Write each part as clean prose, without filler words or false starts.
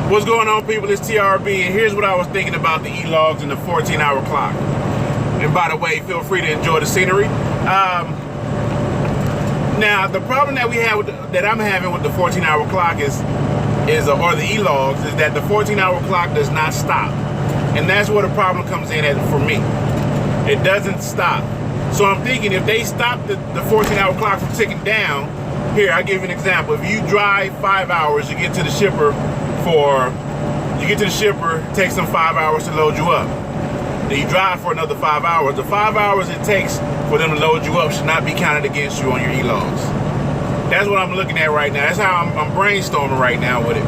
What's going on, people? It's TRB, and here's what I was thinking about the e-logs and the 14-hour clock. And by the way, feel free to enjoy the scenery. Now, the problem that we have with that I'm having with the 14-hour clock or the e-logs is that the 14-hour clock does not stop, and that's where the problem comes in at for me. It doesn't stop. So I'm thinking if they stop the 14-hour clock from ticking down. Here, I'll give you an example. If you drive 5 hours, you get to the shipper. It takes them 5 hours to load you up. Then you drive for another 5 hours. The 5 hours it takes for them to load you up should not be counted against you on your e-logs. That's what I'm looking at right now. That's how I'm brainstorming right now with it.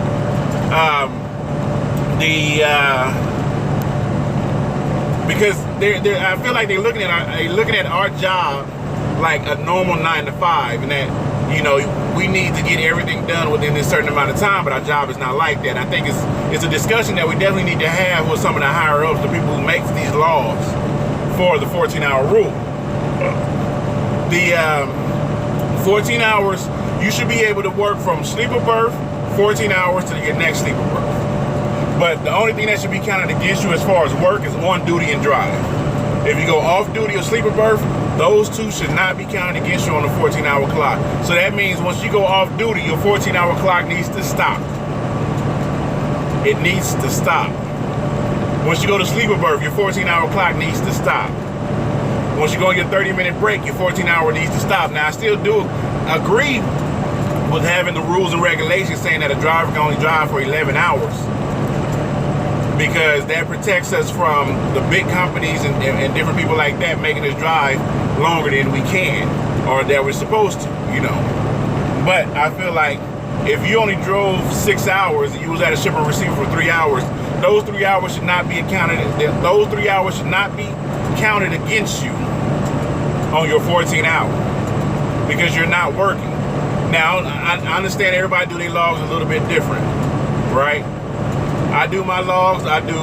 Because I feel like they're looking at our job like a normal 9 to 5, and that, you know, we need to get everything done within this certain amount of time, but our job is not like that. I think it's a discussion that we definitely need to have with some of the higher ups, the people who make these laws for the 14-hour rule. The 14 hours, you should be able to work from sleeper berth, 14 hours to your next sleeper berth. But the only thing that should be counted against you as far as work is on duty and drive. If you go off duty or sleeper berth, those two should not be counted against you on the 14-hour clock. So that means once you go off duty, your 14-hour clock needs to stop. It needs to stop. Once you go to sleeper berth, your 14-hour clock needs to stop. Once you go on your 30-minute break, your 14-hour needs to stop. Now, I still do agree with having the rules and regulations saying that a driver can only drive for 11 hours. Because that protects us from the big companies and different people like that making us drive longer than we can, or that we're supposed to, you know. But I feel like if you only drove 6 hours and you was at a shipper receiver for 3 hours, those 3 hours should not be counted. Those 3 hours should not be counted against you on your 14 hour, because you're not working. Now, I understand everybody do their logs a little bit different, right? I do my logs, I do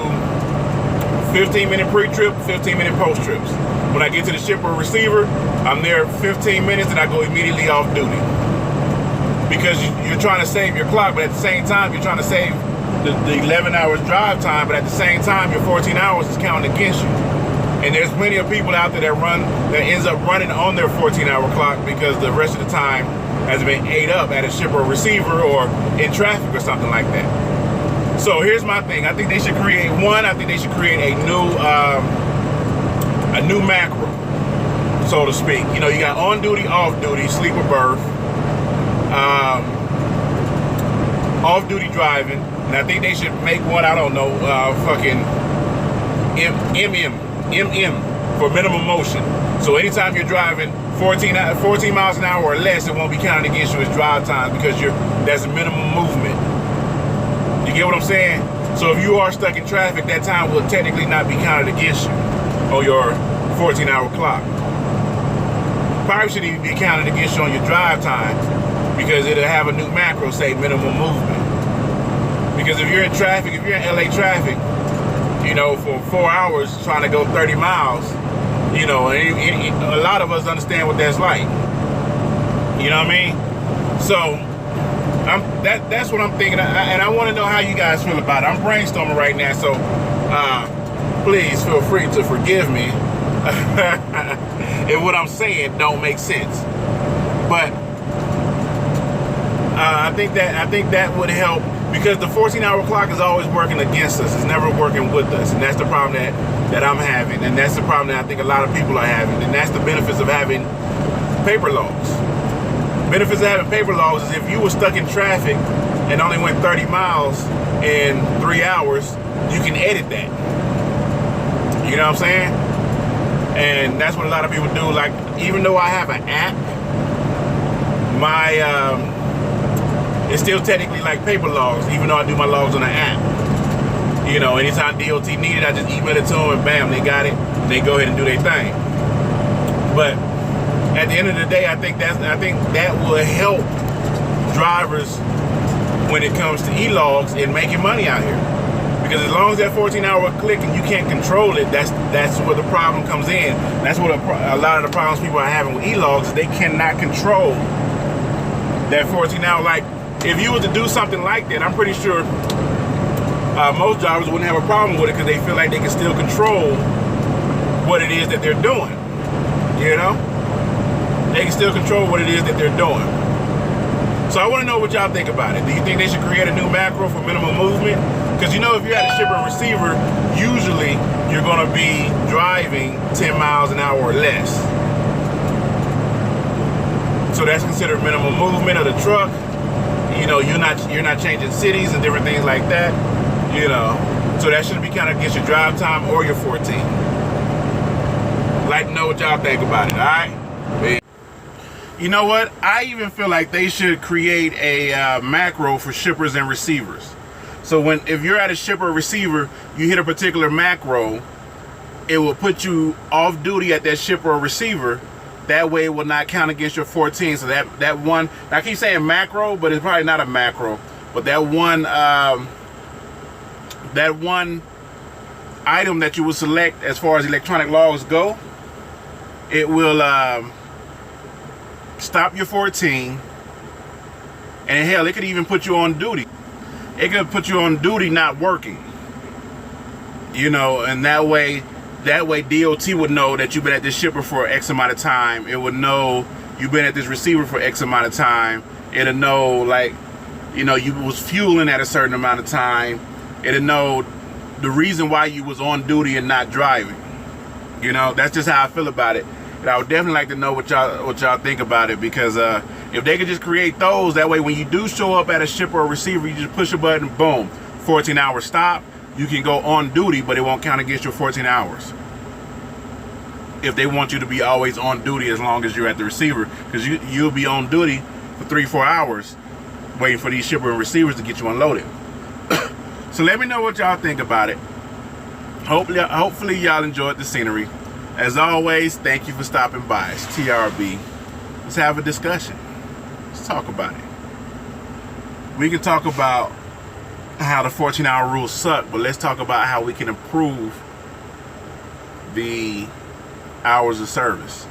15-minute pre-trip, 15-minute post-trips. When I get to the shipper receiver, I'm there 15 minutes and I go immediately off duty. Because you're trying to save your clock, but at the same time, you're trying to save the 11 hours drive time, but at the same time, your 14 hours is counting against you. And there's plenty of people out there that ends up running on their 14-hour clock because the rest of the time has been ate up at a shipper receiver or in traffic or something like that. So here's my thing. I think they should create a new macro, so to speak. You know, you got on duty, off duty, sleeper berth, off duty driving, and I think they should make one, I don't know, fucking MM for minimum motion. So anytime you're driving 14 miles an hour or less, it won't be counted against you as drive time, because that's a minimum movement. You get what I'm saying? So if you are stuck in traffic, that time will technically not be counted against you on your 14-hour clock. Probably should even be counted against you on your drive time, because it'll have a new macro say minimum movement. Because if you're in traffic, if you're in LA traffic, you know, for 4 hours trying to go 30 miles, you know, a lot of us understand what that's like. You know what I mean? So that's what I'm thinking, and I want to know how you guys feel about it. I'm brainstorming right now, so please feel free to forgive me if what I'm saying don't make sense. But I think that would help, because the 14-hour clock is always working against us. It's never working with us, and that's the problem that I'm having, and that's the problem that I think a lot of people are having, and that's the benefits of having paper logs. Benefits of having paper logs is if you were stuck in traffic and only went 30 miles in 3 hours, you can edit that. You know what I'm saying? And that's what a lot of people do. Like, even though I have an app, it's still technically like paper logs, even though I do my logs on an app. You know, anytime DOT needed, I just email it to them and bam, they got it. They go ahead and do their thing. But at the end of the day, I think that will help drivers when it comes to e-logs and making money out here. Because as long as that 14-hour click and you can't control it, that's where the problem comes in. That's what a lot of the problems people are having with e-logs is they cannot control that 14-hour. Like, if you were to do something like that, I'm pretty sure most drivers wouldn't have a problem with it because they feel like they can still control what it is that they're doing. You know? They can still control what it is that they're doing. So I want to know what y'all think about it. Do you think they should create a new macro for minimum movement? Because you know, if you're at a shipper and receiver, usually you're going to be driving 10 miles an hour or less. So that's considered minimum movement of the truck. You know, you're not changing cities and different things like that. You know, so that should be kind of against your drive time or your 14. Like to know what y'all think about it. All right. You know what? I even feel like they should create a macro for shippers and receivers. So if you're at a shipper or receiver, you hit a particular macro, it will put you off duty at that shipper or receiver. That way it will not count against your 14. So that one, I keep saying macro, but it's probably not a macro. But that one item that you will select as far as electronic logs go, it will stop your 14, and hell, it could even put you on duty. It could put you on duty not working. You know, and that way DOT would know that you've been at this shipper for X amount of time. It would know you've been at this receiver for X amount of time. It'll know, like, you know, you was fueling at a certain amount of time. It'll know the reason why you was on duty and not driving. You know, that's just how I feel about it. And I would definitely like to know what y'all think about it, because if they could just create those, that way when you do show up at a shipper or receiver, you just push a button, boom, 14-hour stop. You can go on duty, but it won't count against your 14 hours. If they want you to be always on duty as long as you're at the receiver, because you'll be on duty for 3-4 hours waiting for these shipper and receivers to get you unloaded. So let me know what y'all think about it. Hopefully y'all enjoyed the scenery. As always, thank you for stopping by. It's TRB. Let's have a discussion. Let's talk about it. We can talk about how the 14-hour rules suck, but let's talk about how we can improve the hours of service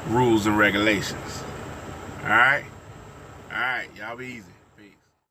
rules and regulations. All right? All right, y'all be easy.